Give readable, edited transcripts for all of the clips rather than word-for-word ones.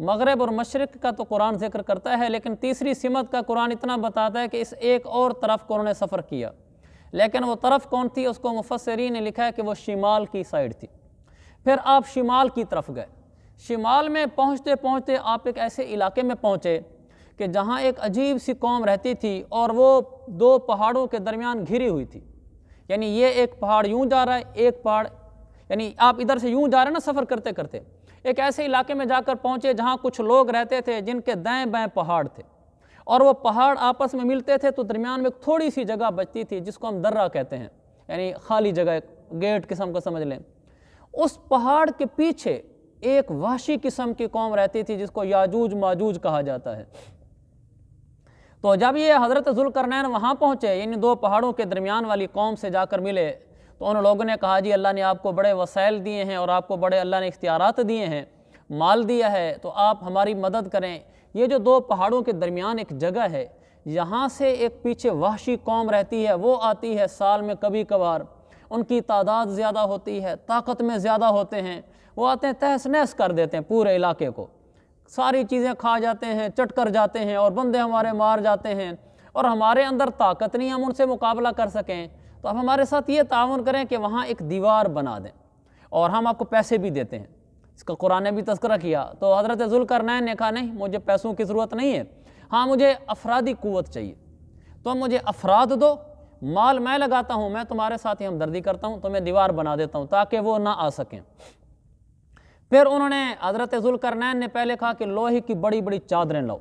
مغرب اور مشرق کا تو قرآن ذکر کرتا ہے، لیکن تیسری سمت کا قرآن اتنا بتاتا ہے کہ اس ایک اور طرف کو انہوں نے سفر کیا، لیکن وہ طرف کون تھی؟ اس کو مفسرین نے لکھا ہے کہ وہ شمال کی سائڈ تھی۔ پھر آپ شمال کی طرف گئے، شمال میں پہنچتے پہنچتے آپ ایک ایسے علاقے میں پہنچے کہ جہاں ایک عجیب سی قوم رہتی تھی، اور وہ دو پہاڑوں کے درمیان گھری ہوئی تھی۔ یعنی یہ ایک پہاڑ یوں جا رہا ہے، ایک پہاڑ، یعنی آپ ادھر سے یوں جا رہے ہیں نا سفر کرتے کرتے، ایک ایسے علاقے میں جا کر پہنچے جہاں کچھ لوگ رہتے تھے جن کے دائیں بائیں پہاڑ تھے، اور وہ پہاڑ آپس میں ملتے تھے تو درمیان میں ایک تھوڑی سی جگہ بچتی تھی جس کو ہم درہ کہتے ہیں، یعنی خالی جگہ، گیٹ قسم کو سمجھ لیں۔ اس پہاڑ کے پیچھے ایک وحشی قسم کی قوم رہتی تھی جس کو یاجوج ماجوج کہا جاتا ہے۔ تو جب یہ حضرت ذوالقرنین وہاں پہنچے، یعنی دو پہاڑوں کے درمیان والی قوم سے جا کر ملے، تو ان لوگوں نے کہا جی اللہ نے آپ کو بڑے وسائل دیے ہیں اور آپ کو بڑے اللہ نے اختیارات دیے ہیں، مال دیا ہے، تو آپ ہماری مدد کریں۔ یہ جو دو پہاڑوں کے درمیان ایک جگہ ہے، یہاں سے ایک پیچھے وحشی قوم رہتی ہے، وہ آتی ہے سال میں کبھی کبھار، ان کی تعداد زیادہ ہوتی ہے، طاقت میں زیادہ ہوتے ہیں، وہ آتے ہیں تہس نہس کر دیتے ہیں پورے علاقے کو، ساری چیزیں کھا جاتے ہیں، چٹ کر جاتے ہیں، اور بندے ہمارے مار جاتے ہیں، اور ہمارے اندر طاقت نہیں ہم ان سے مقابلہ کر سکیں، تو اب ہمارے ساتھ یہ تعاون کریں کہ وہاں ایک دیوار بنا دیں اور ہم آپ کو پیسے بھی دیتے ہیں۔ اس کا قرآن نے بھی تذکرہ کیا۔ تو حضرت ذوالقرنین نے کہا نہیں، مجھے پیسوں کی ضرورت نہیں ہے، ہاں مجھے افرادی قوت چاہیے، تو مجھے افراد دو، مال میں لگاتا ہوں، میں تمہارے ساتھ ہی ہمدردی کرتا ہوں، تو میں دیوار بنا دیتا ہوں تاکہ وہ نہ آ سکیں۔ پھر انہوں نے حضرت ذوالقرنین نے پہلے کہا کہ لوہے کی بڑی بڑی چادریں لاؤ،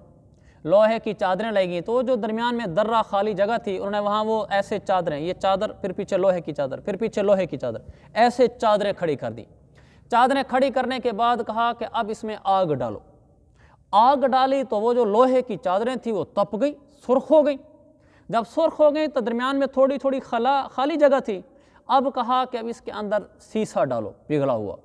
لوہے کی چادریں لائیں گی، تو جو درمیان میں درہ خالی جگہ تھی، انہوں نے وہاں وہ ایسے چادریں، یہ چادر پھر پیچھے لوہے کی چادر، پھر پیچھے لوہے کی چادر، ایسے چادریں کھڑی کر دی۔ چادریں کھڑی کرنے کے بعد کہا کہ اب اس میں آگ ڈالو۔ آگ ڈالی تو وہ جو لوہے کی چادریں تھیں وہ تپ گئی، سرخ ہو گئی۔ جب سرخ ہو گئی تو درمیان میں تھوڑی تھوڑی خالی جگہ تھی۔ اب کہا کہ اب اس کے اندر سیسہ ڈالو پگھلا ہوا۔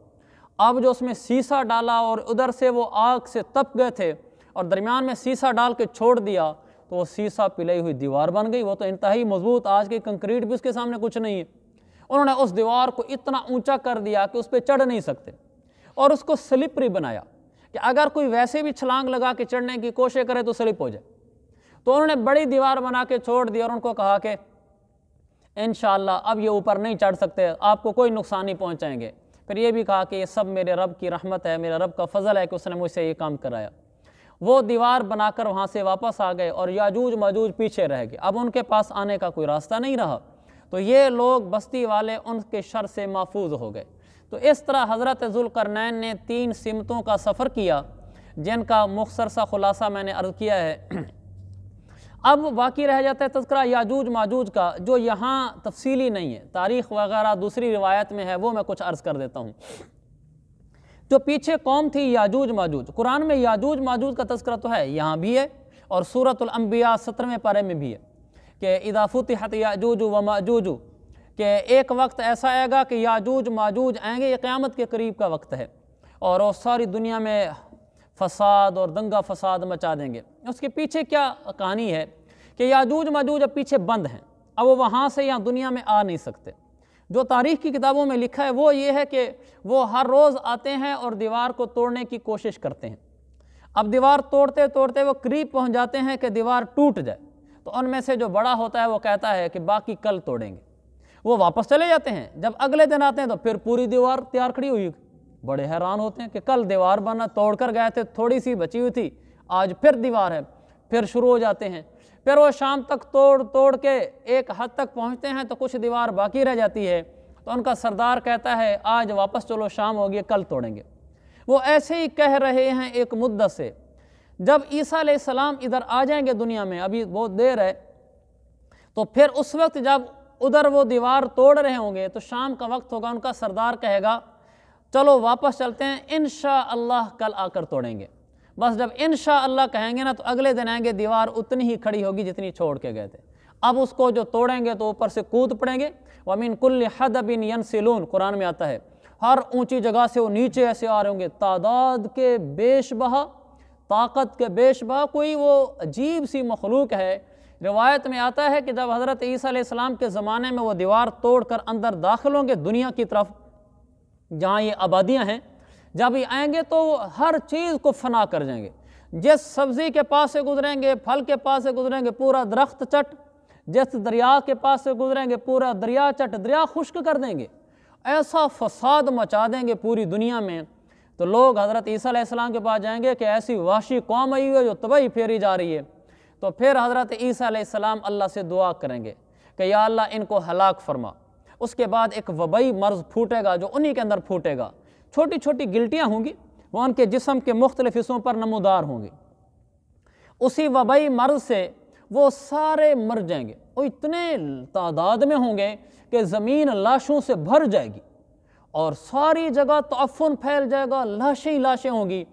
اب جو اس میں سیسہ ڈالا اور ادھر سے وہ آگ سے تپ گئے تھے اور درمیان میں سیسہ ڈال کے چھوڑ دیا تو وہ سیسہ پلائی ہوئی دیوار بن گئی۔ وہ تو انتہائی مضبوط، آج کی کنکریٹ بھی اس کے سامنے کچھ نہیں ہے۔ انہوں نے اس دیوار کو اتنا اونچا کر دیا کہ اس پہ چڑھ نہیں سکتے، اور اس کو سلپری بنایا کہ اگر کوئی ویسے بھی چھلانگ لگا کے چڑھنے کی کوشش کرے تو سلپ ہو جائے۔ تو انہوں نے بڑی دیوار بنا کے چھوڑ دی اور ان کو کہا کہ انشاءاللہ اب یہ اوپر نہیں چڑھ سکتے، آپ کو کوئی نقصان نہیں پہنچائیں گے۔ پھر یہ بھی کہا کہ یہ سب میرے رب کی رحمت ہے، میرے رب کا فضل ہے کہ اس نے مجھ سے یہ کام کرایا۔ وہ دیوار بنا کر وہاں سے واپس آ گئے اور یاجوج ماجوج پیچھے رہ گئے، اب ان کے پاس آنے کا کوئی راستہ نہیں رہا، تو یہ لوگ بستی والے ان کے شر سے محفوظ ہو گئے۔ تو اس طرح حضرت ذوالقرنین نے 3 سمتوں کا سفر کیا جن کا مختصر سا خلاصہ میں نے عرض کیا ہے۔ اب باقی رہ جاتا ہے تذکرہ یاجوج ماجوج کا، جو یہاں تفصیلی نہیں ہے، تاریخ وغیرہ دوسری روایت میں ہے، وہ میں کچھ عرض کر دیتا ہوں۔ جو پیچھے قوم تھی یاجوج ماجوج، قرآن میں یاجوج ماجوج کا تذکرہ تو ہے، یہاں بھی ہے، اور سورۃ الانبیاء 17ویں پارے میں بھی ہے کہ اذا فتحت یاجوج و ماجوج، کہ ایک وقت ایسا آئے گا کہ یاجوج ماجوج آئیں گے، یہ قیامت کے قریب کا وقت ہے، اور وہ ساری دنیا میں فساد اور دنگا فساد مچا دیں گے۔ اس کے پیچھے کیا کہانی ہے کہ یاجوج ماجوج اب پیچھے بند ہیں، اب وہ وہاں سے یہاں دنیا میں آ نہیں سکتے۔ جو تاریخ کی کتابوں میں لکھا ہے وہ یہ ہے کہ وہ ہر روز آتے ہیں اور دیوار کو توڑنے کی کوشش کرتے ہیں۔ اب دیوار توڑتے توڑتے وہ قریب پہنچ جاتے ہیں کہ دیوار ٹوٹ جائے، تو ان میں سے جو بڑا ہوتا ہے وہ کہتا ہے کہ باقی کل توڑیں گے۔ وہ واپس چلے جاتے ہیں، جب اگلے دن آتے ہیں تو پھر پوری دیوار تیار کھڑی ہوئی، بڑے حیران ہوتے ہیں کہ کل دیوار بنا توڑ کر گئے تھے، تھوڑی سی بچی ہوئی تھی، آج پھر دیوار ہے۔ پھر شروع ہو جاتے ہیں، پھر وہ شام تک توڑ کے ایک حد تک پہنچتے ہیں تو کچھ دیوار باقی رہ جاتی ہے، تو ان کا سردار کہتا ہے آج واپس چلو، شام ہوگی، کل توڑیں گے۔ وہ ایسے ہی کہہ رہے ہیں ایک مدت سے۔ جب عیسیٰ علیہ السلام ادھر آ جائیں گے دنیا میں، ابھی بہت دیر ہے، تو پھر اس وقت جب ادھر وہ دیوار توڑ رہے ہوں گے تو شام کا وقت ہوگا، ان کا سردار کہے گا چلو واپس چلتے ہیں، انشاءاللہ کل آ کر توڑیں گے۔ بس جب انشاءاللہ کہیں گے نا تو اگلے دن آئیں گے، دیوار اتنی ہی کھڑی ہوگی جتنی چھوڑ کے گئے تھے۔ اب اس کو جو توڑیں گے تو اوپر سے کود پڑیں گے۔ وَمِن كُلِّ حَدَبٍ يَنْسِلُونَ، قرآن میں آتا ہے ہر اونچی جگہ سے وہ نیچے ایسے آ رہے ہوں گے، تعداد کے بیش بہا، طاقت کے بیش بہا، کوئی وہ عجیب سی مخلوق ہے۔ روایت میں آتا ہے کہ جب حضرت عیسیٰ علیہ السلام کے زمانے میں وہ دیوار توڑ کر اندر داخل ہوں گے دنیا کی طرف، جہاں یہ آبادیاں ہیں، جب یہ آئیں گے تو وہ ہر چیز کو فنا کر جائیں گے۔ جس سبزی کے پاس سے گزریں گے، پھل کے پاس سے گزریں گے، پورا درخت چٹ، جس دریا کے پاس سے گزریں گے پورا دریا چٹ، دریا خشک کر دیں گے، ایسا فساد مچا دیں گے پوری دنیا میں۔ تو لوگ حضرت عیسیٰ علیہ السلام کے پاس جائیں گے کہ ایسی وحشی قوم آئی ہوئی ہے جو تباہی پھیری جا رہی ہے، تو پھر حضرت عیسیٰ علیہ السلام اللہ سے دعا کریں گے کہ یا اللہ ان کو ہلاک فرما۔ اس کے بعد ایک وبائی مرض پھوٹے گا جو انہی کے اندر پھوٹے گا، چھوٹی چھوٹی گلٹیاں ہوں گی، وہ ان کے جسم کے مختلف حصوں پر نمودار ہوں گی۔ اسی وبائی مرض سے وہ سارے مر جائیں گے، وہ اتنے تعداد میں ہوں گے کہ زمین لاشوں سے بھر جائے گی اور ساری جگہ تعفن پھیل جائے گا، لاشیں ہی لاشیں ہوں گی۔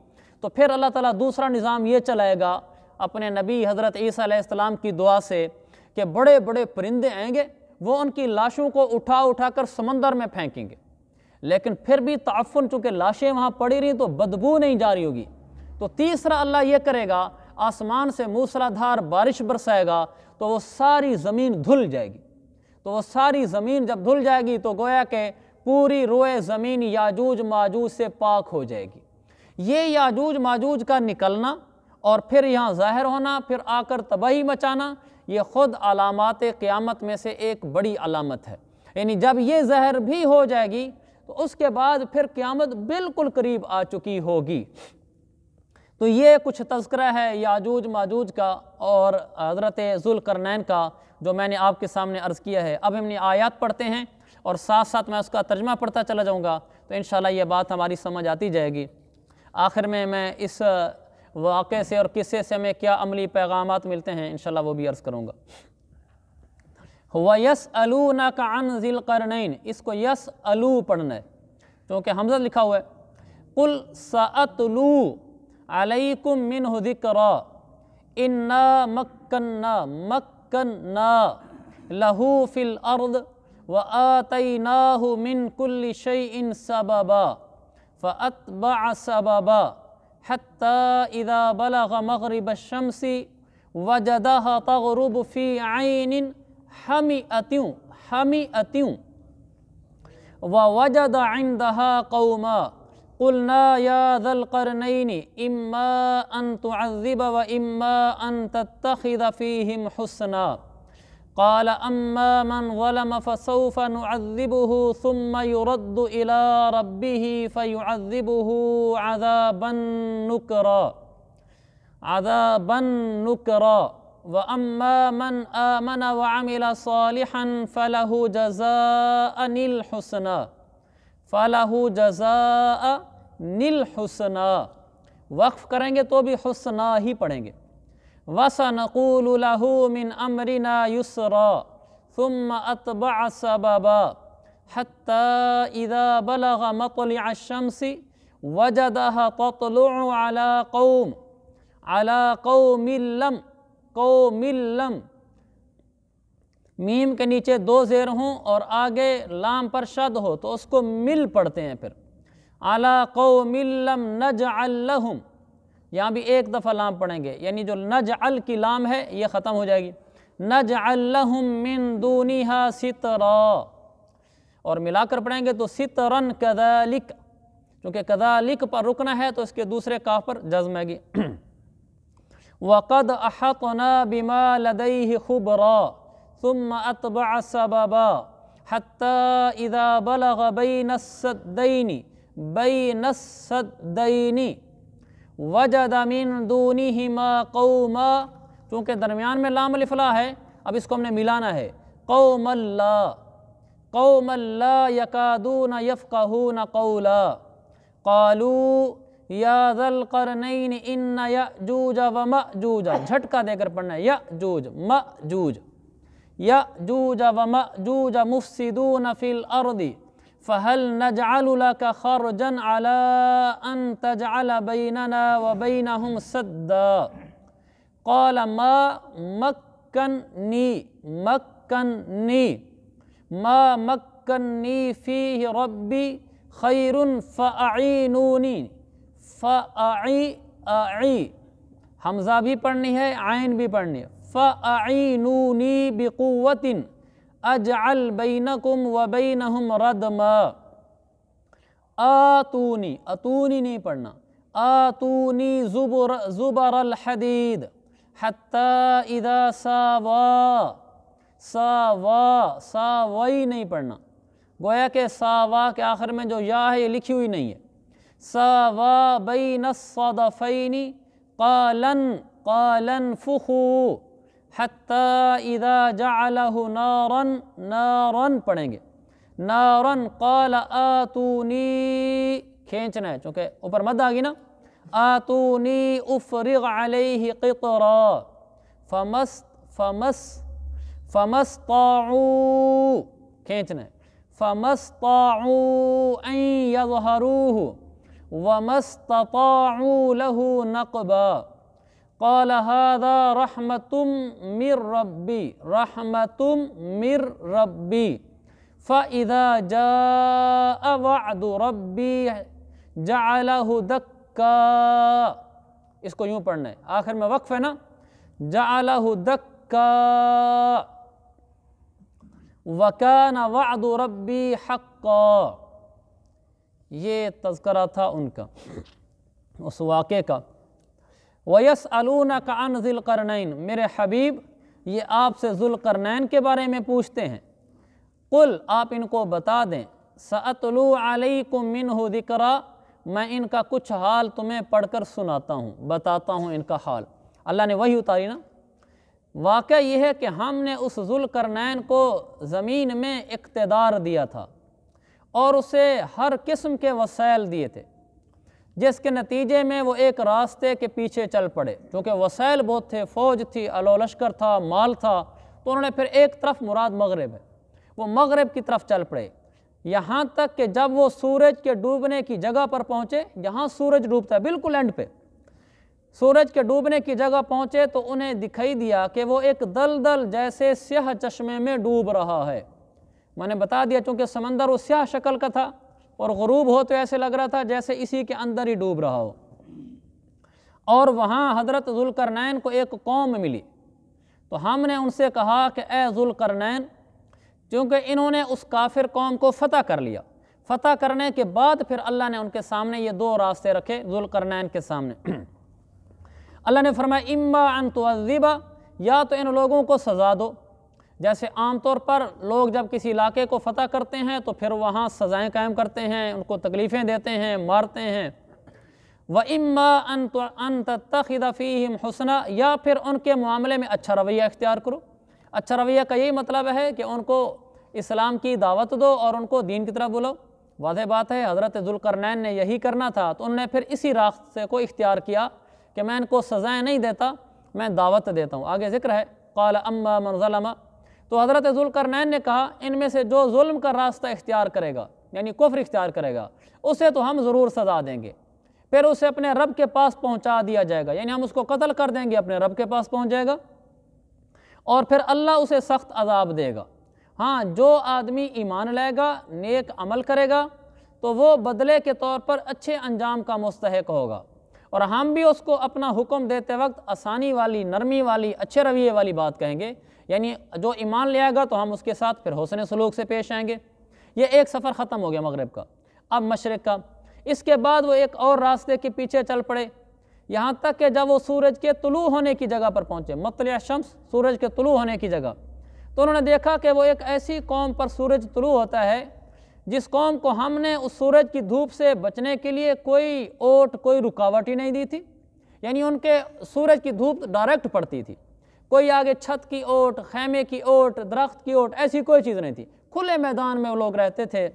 تو پھر اللہ تعالیٰ دوسرا نظام یہ چلائے گا اپنے نبی حضرت عیسیٰ علیہ السلام کی دعا سے کہ بڑے بڑے پرندے آئیں گے، وہ ان کی لاشوں کو اٹھا اٹھا کر سمندر میں پھینکیں گے، لیکن پھر بھی تعفن، چونکہ لاشیں وہاں پڑی رہیں تو بدبو نہیں جاری ہوگی۔ تو تیسرا اللہ یہ کرے گا، آسمان سے موسلادھار بارش برسائے گا تو وہ ساری زمین دھل جائے گی۔ تو وہ ساری زمین جب دھل جائے گی تو گویا کہ پوری روئے زمین یاجوج ماجوج سے پاک ہو جائے گی۔ یہ یاجوج ماجوج کا نکلنا اور پھر یہاں ظاہر ہونا، پھر آ کر تباہی مچانا، یہ خود علامات قیامت میں سے ایک بڑی علامت ہے۔ یعنی جب یہ ظاہر بھی ہو جائے گی تو اس کے بعد پھر قیامت بالکل قریب آ چکی ہوگی۔ تو یہ کچھ تذکرہ ہے یاجوج ماجوج کا اور حضرت ذوالقرنین کا جو میں نے آپ کے سامنے عرض کیا ہے۔ اب ہم نے آیات پڑھتے ہیں اور ساتھ ساتھ میں اس کا ترجمہ پڑھتا چلا جاؤں گا، تو انشاءاللہ یہ بات ہماری سمجھ آتی جائے گی۔ آخر میں اس واقعے سے اور قصے سے ہمیں کیا عملی پیغامات ملتے ہیں انشاءاللہ وہ بھی عرض کروں گا۔ وَيَسْأَلُونَكَ عَنْ ذِي الْقَرْنَيْنِ، اس کو یسألو پڑھنا ہے کیونکہ حمزہ لکھا ہوا ہے۔ قُلْ سَأَتْلُو عَلَيْكُمْ مِنْهُ ذِكْرًا إِنَّا مَكَّنَّا لَهُ فِي الْأَرْضِ وَآتَيْنَاهُ مِنْ كُلِّ شَيْءٍ سَبَبًا فَأَتْبَعَ سَبَبًا حَتَّى إِذَا بَلَغَ مَغْرِبَ الشَّمْسِ وَجَدَهَا تَغْرُبُ فِي عَيْنٍ حَمِئَةٍ وَوَجَدَ عِنْدَهَا قَوْمًا قُلْنَا يَا ذَا الْقَرْنَيْنِ إِمَّا أَن تُعَذِّبَ وَإِمَّا أَن تَتَّخِذَ فِيهِمْ حُسْنًا قَالَ أَمَّا مَنْ ظَلَمَ فَسَوْفَ نُعَذِّبُهُ ثُمَّ يُرَدُّ إِلَىٰ رَبِّهِ فَيُعَذِّبُهُ عَذَابًا نُكْرًا وَأَمَّا مَنْ آمَنَ وَعَمِلَ صَالِحًا فَلَهُ جَزَاءً الْحُسْنَى وقف کریں گے تو بھی حسنہ ہی پڑھیں گے۔ وَسَنَقُولُ لَهُ مِنْ أَمْرِنَا يُسْرًا ثُمَّ أَتْبَعَ سَبَبًا حَتَّى إِذَا بَلَغَ مَطْلِعَ الشَّمْسِ وَجَدَهَا تَطْلُعُ عَلَى قَوْمٍ لَّمْ میم کے نیچے دو زیر ہوں اور آگے لام پر شد ہو تو اس کو مل پڑھتے ہیں۔ پھر عَلَى قَوْمٍ لَّمْ نَجْعَلْ لَهُمْ، یہاں بھی ایک دفعہ لام پڑھیں گے، یعنی جو نجعل کی لام ہے یہ ختم ہو جائے گی۔ نجعل لَهُم مِّن دُونِهَا سِتْرًا، اور ملا کر پڑھیں گے تو سِتْرًا كَذَلِكَ، چونکہ كَذَلِكَ پر رکنا ہے تو اس کے دوسرے کاف پر جزم ہے گی۔ وَقَدْ أَحَطْنَا بِمَا لَدَيْهِ خُبْرًا ثُمَّ أَتْبَعَ سَبَبًا حَتَّى إِذَا بَلَغَ بَيْنَ السَّدَّيْنِ وَجَدَ مِن دُونِهِمَا قَوْمًا، چونکہ درمیان میں لام الف لا ہے اب اس کو ہم نے ملانا ہے۔ قَوْمًا لَا يَكَادُونَ يَفْقَهُونَ قَوْلًا قَالُوا يَا ذَا الْقَرْنَيْنِ إِنَّ يَأْجُوجَ وَمَأْجُوجَ، جھٹکا دے کر پڑھنا ہے، یأجوج ومأجوج مفسدون فی الارض فهل نجعل لك خرجا على ان تجعل بيننا وبينهم سدا قال ما مكنني فيه ربي خير فأعينوني حمزہ بھی پڑھنی ہے عین بھی پڑھنی ہے۔ فَأَعِينُونِي بِقُوَّةٍ أَجْعَلْ بَيْنَكُمْ وَبَيْنَهُمْ رَدْمًا، آتونی، اتونی نہیں پڑھنا، آتونی زبر الحدید حتی اذا ساوا، ساوی نہیں پڑھنا، گویا کہ ساوا کے آخر میں جو یا ہے یہ لکھی ہوئی نہیں ہے، ساوا بین الصدفین قال انفخوا حتی اذا جعلہ نارا پڑھیں گے، نارا قال آتونی کھینچنا ہے چونکہ اوپر مد آ گئی نا، آتونی افرغ علیہ قطرا فمستطاعوا کھینچنا ہے، فمستطاعوا ان یظہروہ ومستطاعوا لہ نقبا قال هذا رحمة من ربی فإذا جاء وعد ربی جعلہ دکا، اس کو یوں پڑھنا ہے، آخر میں وقف ہے نا، جعلہ دکا وکان وعد ربی حقا، یہ تذکرہ تھا ان کا اس واقعے کا۔ وَيَسْأَلُونَكَ عَنْ ذِي الْقَرْنَيْنِ، میرے حبیب یہ آپ سے ذو القرنین کے بارے میں پوچھتے ہیں، قل آپ ان کو بتا دیں، سَأَتْلُو عَلَيْكُمْ مِنْهُ ذِكْرًا، میں ان کا کچھ حال تمہیں پڑھ کر سناتا ہوں، بتاتا ہوں ان کا حال۔ اللہ نے وحی اتاری نا۔ واقعہ یہ ہے کہ ہم نے اس ذو القرنین کو زمین میں اقتدار دیا تھا اور اسے ہر قسم کے وسائل دیے تھے، جس کے نتیجے میں وہ ایک راستے کے پیچھے چل پڑے، کیونکہ وسائل بہت تھے، فوج تھی، الو لشکر تھا، مال تھا، تو انہوں نے پھر ایک طرف مراد مغرب ہے، وہ مغرب کی طرف چل پڑے، یہاں تک کہ جب وہ سورج کے ڈوبنے کی جگہ پر پہنچے، جہاں سورج ڈوبتا ہے بالکل اینڈ پہ، سورج کے ڈوبنے کی جگہ پہنچے تو انہیں دکھائی دیا کہ وہ ایک دلدل جیسے سیاہ چشمے میں ڈوب رہا ہے۔ میں نے بتا دیا چونکہ سمندر وہ سیاہ شکل کا تھا اور غروب ہو تو ایسے لگ رہا تھا جیسے اسی کے اندر ہی ڈوب رہا ہو، اور وہاں حضرت ذو القرنین کو ایک قوم ملی، تو ہم نے ان سے کہا کہ اے ذو القرنین، کیونکہ انہوں نے اس کافر قوم کو فتح کر لیا، فتح کرنے کے بعد پھر اللہ نے ان کے سامنے یہ دو راستے رکھے ذو القرنین کے سامنے۔ اللہ نے فرمایا اما ان تعذب، یا تو ان لوگوں کو سزا دو، جیسے عام طور پر لوگ جب کسی علاقے کو فتح کرتے ہیں تو پھر وہاں سزائیں قائم کرتے ہیں، ان کو تکلیفیں دیتے ہیں، مارتے ہیں، وَإِمَّا أَن تَتَّخِذَ فِيهِمْ حُسْنًا، یا پھر ان کے معاملے میں اچھا رویہ اختیار کرو۔ اچھا رویہ کا یہی مطلب ہے کہ ان کو اسلام کی دعوت دو اور ان کو دین کی طرف بلاؤ۔ واضح بات ہے حضرت ذو القرنین نے یہی کرنا تھا، تو انہوں نے پھر اسی راستے کو اختیار کیا کہ میں ان کو سزائیں نہیں دیتا، میں دعوت دیتا ہوں۔ آگے ذکر ہے قال اما من ظلم، تو حضرت ذو القرنین نے کہا ان میں سے جو ظلم کا راستہ اختیار کرے گا، یعنی کفر اختیار کرے گا، اسے تو ہم ضرور سزا دیں گے، پھر اسے اپنے رب کے پاس پہنچا دیا جائے گا، یعنی ہم اس کو قتل کر دیں گے، اپنے رب کے پاس پہنچ جائے گا، اور پھر اللہ اسے سخت عذاب دے گا۔ ہاں، جو آدمی ایمان لائے گا، نیک عمل کرے گا، تو وہ بدلے کے طور پر اچھے انجام کا مستحق ہوگا، اور ہم بھی اس کو اپنا حکم دیتے وقت آسانی والی، نرمی والی، اچھے رویے والی بات کہیں گے، یعنی جو ایمان لے آئے گا تو ہم اس کے ساتھ پھر حسن سلوک سے پیش آئیں گے۔ یہ ایک سفر ختم ہو گیا مغرب کا، اب مشرق کا۔ اس کے بعد وہ ایک اور راستے کے پیچھے چل پڑے، یہاں تک کہ جب وہ سورج کے طلوع ہونے کی جگہ پر پہنچے، مطلع شمس، سورج کے طلوع ہونے کی جگہ، تو انہوں نے دیکھا کہ وہ ایک ایسی قوم پر سورج طلوع ہوتا ہے جس قوم کو ہم نے اس سورج کی دھوپ سے بچنے کے لیے کوئی اوٹ، کوئی رکاوٹ ہی نہیں دی تھی، یعنی ان کے سورج کی دھوپ ڈائریکٹ پڑتی تھی، کوئی آگے چھت کی اوٹ، خیمے کی اوٹ، درخت کی اوٹ، ایسی کوئی چیز نہیں تھی، کھلے میدان میں وہ لوگ رہتے تھے،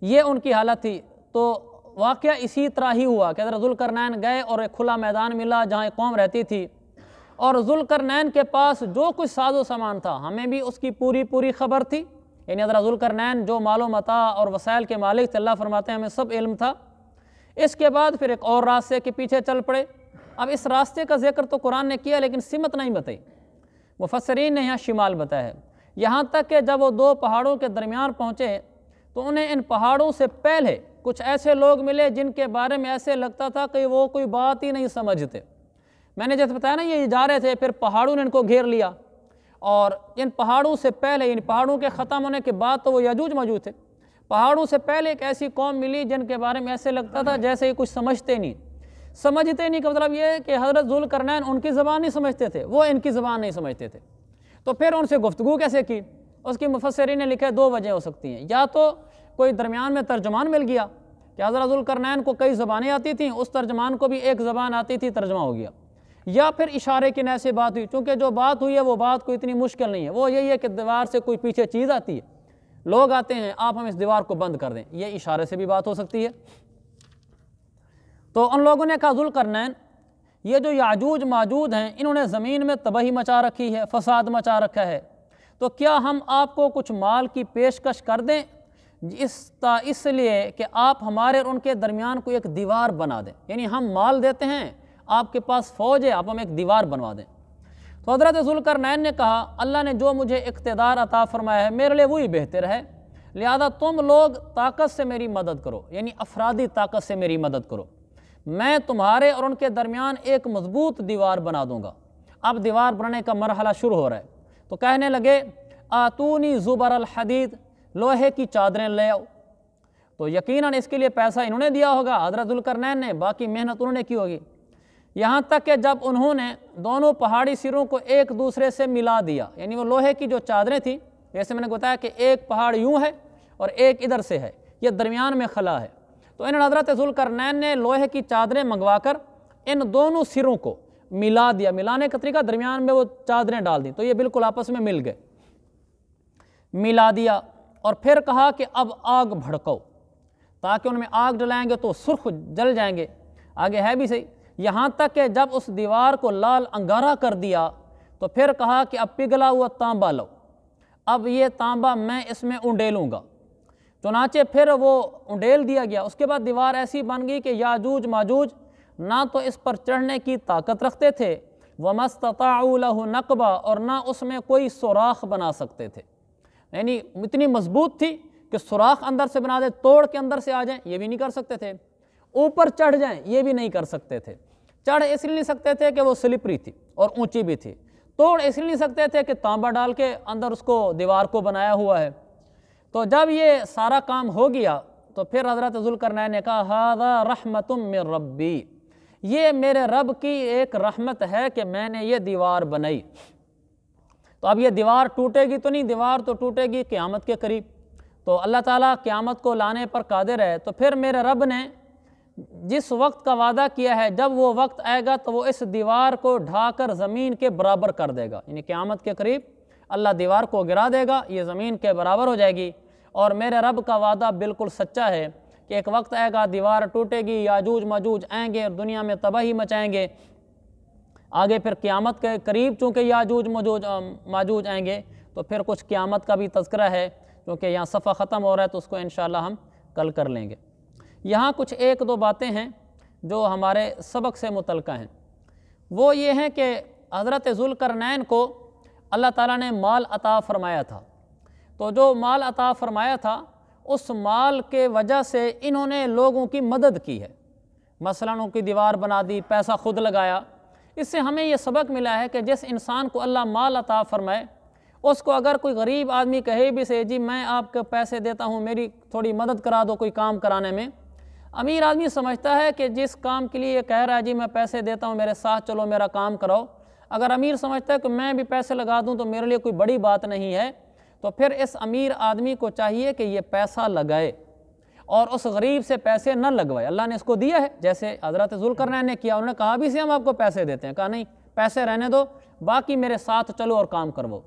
یہ ان کی حالت تھی۔ تو واقعہ اسی طرح ہی ہوا کہ حضرت ذو القرنین گئے اور ایک کھلا میدان ملا جہاں ایک قوم رہتی تھی، اور ذو القرنین کے پاس جو کچھ ساز و سامان تھا ہمیں بھی اس کی پوری خبر تھی، یعنی حضرت ذو القرنین جو مال و متاع اور وسائل کے مالک تھے، اللہ فرماتے ہیں ہمیں سب علم تھا۔ اس کے بعد پھر ایک اور راستے کے پیچھے چل پڑے۔ اب اس راستے کا ذکر تو قرآن نے کیا لیکن سمت نہیں بتائی، مفسرین نے یہاں شمال بتایا ہے، یہاں تک کہ جب وہ دو پہاڑوں کے درمیان پہنچے تو انہیں ان پہاڑوں سے پہلے کچھ ایسے لوگ ملے جن کے بارے میں ایسے لگتا تھا کہ وہ کوئی بات ہی نہیں سمجھتے۔ میں نے جیسے بتایا نا، یہ جا رہے تھے، پھر پہاڑوں نے ان کو گھیر لیا، اور ان پہاڑوں سے پہلے، ان پہاڑوں کے ختم ہونے کے بعد تو وہ یاجوج ماجوج تھے، پہاڑوں سے پہلے ایک ایسی قوم ملی جن کے بارے میں ایسے لگتا تھا جیسے یہ کچھ سمجھتے نہیں کا مطلب یہ ہے کہ حضرت ذوالقرنین ان کی زبان نہیں سمجھتے تھے، وہ ان کی زبان نہیں سمجھتے تھے، تو پھر ان سے گفتگو کیسے کی؟ اس کی مفسرین نے لکھا ہے 2 وجہ ہو سکتی ہیں، یا تو کوئی درمیان میں ترجمان مل گیا کہ حضرت ذوالقرنین کو کئی زبانیں آتی تھیں، اس ترجمان کو بھی ایک زبان آتی تھی، ترجمہ ہو گیا، یا پھر اشارے کی نحو سے بات ہوئی، چونکہ جو بات ہوئی ہے وہ بات کوئی اتنی مشکل نہیں ہے، وہ یہی ہے کہ دیوار سے کوئی پیچھے چیز آتی ہے، لوگ آتے ہیں، آپ ہم اس دیوار کو بند کر دیں، یہ اشارے سے بھی بات ہو سکتی ہے۔ تو ان لوگوں نے کہا ذوالقرنین یہ جو یاجوج ماجوج ہیں انہوں نے زمین میں تباہی مچا رکھی ہے، فساد مچا رکھا ہے، تو کیا ہم آپ کو کچھ مال کی پیشکش کر دیں اس لیے کہ آپ ہمارے اور ان کے درمیان کوئی ایک دیوار بنا دیں، یعنی ہم مال دیتے ہیں، آپ کے پاس فوج ہے، آپ ہمیں ایک دیوار بنوا دیں۔ تو حضرت ذوالقرنین نے کہا اللہ نے جو مجھے اقتدار عطا فرمایا ہے میرے لیے وہی بہتر ہے، لہذا تم لوگ طاقت سے میری مدد کرو، یعنی افرادی طاقت سے میری مدد کرو، میں تمہارے اور ان کے درمیان ایک مضبوط دیوار بنا دوں گا۔ اب دیوار بنانے کا مرحلہ شروع ہو رہا ہے، تو کہنے لگے آتونی زبر الحدید، لوہے کی چادریں لے آؤ۔ تو یقیناً اس کے لیے پیسہ انہوں نے دیا ہوگا حضرت ذوالقرنین نے، باقی محنت انہوں نے کی ہوگی، یہاں تک کہ جب انہوں نے دونوں پہاڑی سروں کو ایک دوسرے سے ملا دیا، یعنی وہ لوہے کی جو چادریں تھیں، جیسے میں نے بتایا کہ ایک پہاڑ یوں ہے اور ایک ادھر سے ہے، یہ درمیان میں خلا ہے، تو انہوں نے حضرت ذوالقرنین نے لوہے کی چادریں منگوا کر ان دونوں سروں کو ملا دیا، ملانے کا طریقہ درمیان میں وہ چادریں ڈال دیں تو یہ بالکل آپس میں مل گئے، ملا دیا، اور پھر کہا کہ اب آگ بھڑکاؤ، تاکہ ان میں آگ جلائیں گے تو سرخ جل جائیں گے، آگے ہے بھی صحیح، یہاں تک کہ جب اس دیوار کو لال انگارہ کر دیا تو پھر کہا کہ اب پگھلا ہوا تانبا لو، اب یہ تانبا میں اس میں انڈیلوں گا، چنانچہ پھر وہ انڈیل دیا گیا۔ اس کے بعد دیوار ایسی بن گئی کہ یاجوج ماجوج نہ تو اس پر چڑھنے کی طاقت رکھتے تھے وَمَا اسْتَطَاعُوا لَهُ نَقْبًا، اور نہ اس میں کوئی سوراخ بنا سکتے تھے، یعنی اتنی مضبوط تھی کہ سوراخ اندر سے بنا دے، توڑ کے اندر سے آ جائیں یہ بھی نہیں کر سکتے تھے، اوپر چڑھ جائیں یہ بھی نہیں کر سکتے تھے، چڑھ اس لیے نہیں سکتے تھے کہ وہ سلپری تھی اور اونچی بھی تھی، توڑ اس لیے نہیں سکتے تھے کہ تانبا ڈال کے اندر اس کو دیوار کو بنایا ہوا ہے۔ تو جب یہ سارا کام ہو گیا تو پھر حضرت ذوالقرنین نے کہا ھذا رحمت من ربی، یہ میرے رب کی ایک رحمت ہے کہ میں نے یہ دیوار بنائی۔ تو اب یہ دیوار ٹوٹے گی تو نہیں، دیوار تو ٹوٹے گی قیامت کے قریب، تو اللہ تعالیٰ قیامت کو لانے پر قادر ہے، تو پھر میرے رب نے جس وقت کا وعدہ کیا ہے جب وہ وقت آئے گا تو وہ اس دیوار کو ڈھا کر زمین کے برابر کر دے گا، یعنی قیامت کے قریب اللہ دیوار کو گرا دے گا، یہ زمین کے برابر ہو جائے گی، اور میرے رب کا وعدہ بالکل سچا ہے کہ ایک وقت آئے گا دیوار ٹوٹے گی، یاجوج ماجوج آئیں گے اور دنیا میں تباہی مچائیں گے، آگے پھر قیامت کے قریب چونکہ یاجوج ماجوج آئیں گے تو پھر کچھ قیامت کا بھی تذکرہ ہے، کیونکہ یہاں صفحہ ختم ہو رہا ہے تو اس کو انشاءاللہ ہم کل کر لیں گے۔ یہاں کچھ 1-2 باتیں ہیں جو ہمارے سبق سے متعلقہ ہیں، وہ یہ ہیں کہ حضرت ذوالقرنین کو اللہ تعالیٰ نے مال عطا فرمایا تھا، تو جو مال عطا فرمایا تھا اس مال کے وجہ سے انہوں نے لوگوں کی مدد کی ہے، مثلا ان کی دیوار بنا دی، پیسہ خود لگایا۔ اس سے ہمیں یہ سبق ملا ہے کہ جس انسان کو اللہ مال عطا فرمائے اس کو اگر کوئی غریب آدمی کہے بھی سے جی میں آپ کے پیسے دیتا ہوں میری تھوڑی مدد کرا دو کوئی کام کرانے میں، امیر آدمی سمجھتا ہے کہ جس کام کے لیے یہ کہہ رہا ہے جی میں پیسے دیتا ہوں میرے ساتھ چلو میرا کام کراؤ، اگر امیر سمجھتا ہے کہ میں بھی پیسے لگا دوں تو میرے لیے کوئی بڑی بات نہیں ہے، تو پھر اس امیر آدمی کو چاہیے کہ یہ پیسہ لگائے اور اس غریب سے پیسے نہ لگوائے، اللہ نے اس کو دیا ہے، جیسے حضرت ذوالقرنین نے کیا، انہوں نے کہا بھی سے ہم آپ کو پیسے دیتے ہیں، کہا نہیں پیسے رہنے دو باقی میرے ساتھ چلو اور کام کرو۔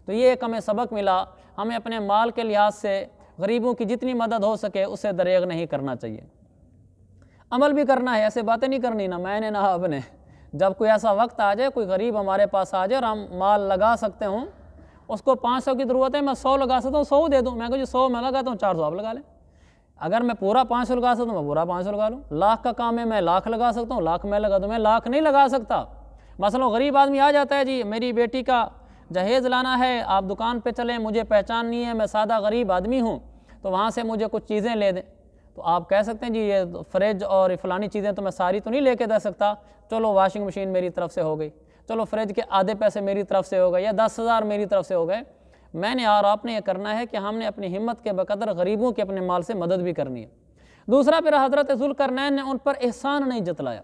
تو یہ ایک ہمیں سبق ملا، ہمیں اپنے مال کے لحاظ سے غریبوں کی جتنی مدد ہو سکے اسے دریغ نہیں کرنا چاہیے، عمل بھی کرنا ہے، ایسے باتیں نہیں کرنی نہ میں نے نہ آپ نے، جب کوئی ایسا وقت آ جائے کوئی غریب ہمارے پاس آ جائے اور ہم مال لگا سکتے ہوں، اس کو 500 کی ضرورت ہے میں 100 لگا سکتا ہوں 100 دے دوں، میں کہوں جی 100 میں لگاتا ہوں 400 آپ لگا لیں، اگر میں پورا 500 لگا سکتا ہوں میں پورا 500 لگا لوں، لاکھ کا کام ہے میں لاکھ لگا سکتا ہوں لاکھ میں لگا دوں، میں لاکھ نہیں لگا سکتا۔ مثلا غریب آدمی آ جاتا ہے جی میری بیٹی کا جہیز لانا ہے، آپ دکان پہ چلیں مجھے پہچان نہیں ہے میں سادہ غریب آدمی ہوں تو وہاں سے مجھے کچھ چیزیں لے دیں، تو آپ کہہ سکتے ہیں جی یہ فریج اور فلانی چیزیں تو میں ساری تو نہیں لے کے دے سکتا، چلو واشنگ مشین میری طرف سے ہو گئی، چلو فریج کے آدھے پیسے میری طرف سے ہو گئے یا 10,000 میری طرف سے ہو گئے، میں نے اور آپ نے یہ کرنا ہے کہ ہم نے اپنی ہمت کے بقدر غریبوں کے اپنے مال سے مدد بھی کرنی ہے۔ دوسرا پھر حضرت ذوالقرنین نے ان پر احسان نہیں جتلایا،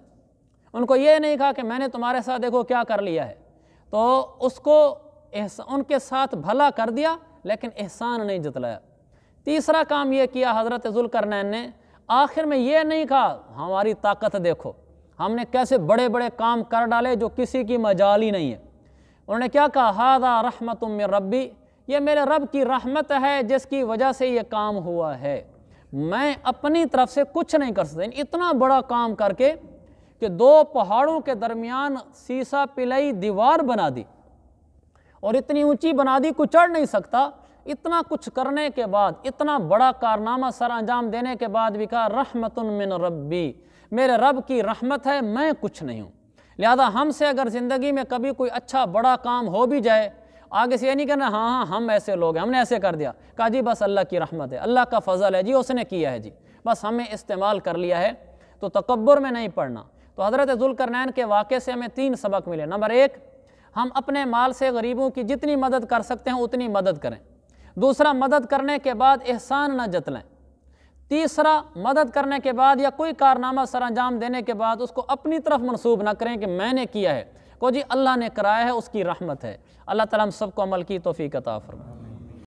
ان کو یہ نہیں کہا کہ میں نے تمہارے ساتھ دیکھو کیا کر لیا ہے، تو اس کو ان کے ساتھ بھلا کر دیا لیکن احسان نہیں جتلایا۔ تیسرا کام یہ کیا حضرت ذوالقرنین نے، آخر میں یہ نہیں کہا ہماری طاقت دیکھو، ہم نے کیسے بڑے بڑے کام کر ڈالے جو کسی کی مجال ہی نہیں ہے۔ انہوں نے کیا کہا، ھذا رحمۃ من ربی، یہ میرے رب کی رحمت ہے جس کی وجہ سے یہ کام ہوا ہے، میں اپنی طرف سے کچھ نہیں کر سکتا۔ اتنا بڑا کام کر کے کہ 2 پہاڑوں کے درمیان سیسا پلائی دیوار بنا دی اور اتنی اونچی بنا دی کوئی چڑھ نہیں سکتا، اتنا کچھ کرنے کے بعد، اتنا بڑا کارنامہ سر انجام دینے کے بعد بھی کہا رحمۃ من ربی، میرے رب کی رحمت ہے، میں کچھ نہیں ہوں۔ لہذا ہم سے اگر زندگی میں کبھی کوئی اچھا بڑا کام ہو بھی جائے، آگے سے یہ نہیں کہنا ہاں ہم ایسے لوگ ہیں، ہم نے ایسے کر دیا، کہا جی بس اللہ کی رحمت ہے، اللہ کا فضل ہے جی، اس نے کیا ہے جی، بس ہمیں استعمال کر لیا ہے، تو تکبر میں نہیں پڑنا۔ تو حضرت ذوالقرنین کے واقعے سے ہمیں 3 سبق ملے۔ نمبر 1، ہم اپنے مال سے غریبوں کی جتنی مدد کر سکتے ہیں اتنی مدد کریں۔ دوسرا، مدد کرنے کے بعد احسان نہ جتلائیں۔ تیسرا، مدد کرنے کے بعد یا کوئی کارنامہ سر انجام دینے کے بعد اس کو اپنی طرف منسوب نہ کریں کہ میں نے کیا ہے، کو جی اللہ نے کرایا ہے، اس کی رحمت ہے۔ اللہ تعالیٰ ہم سب کو عمل کی توفیق عطا فرمائے۔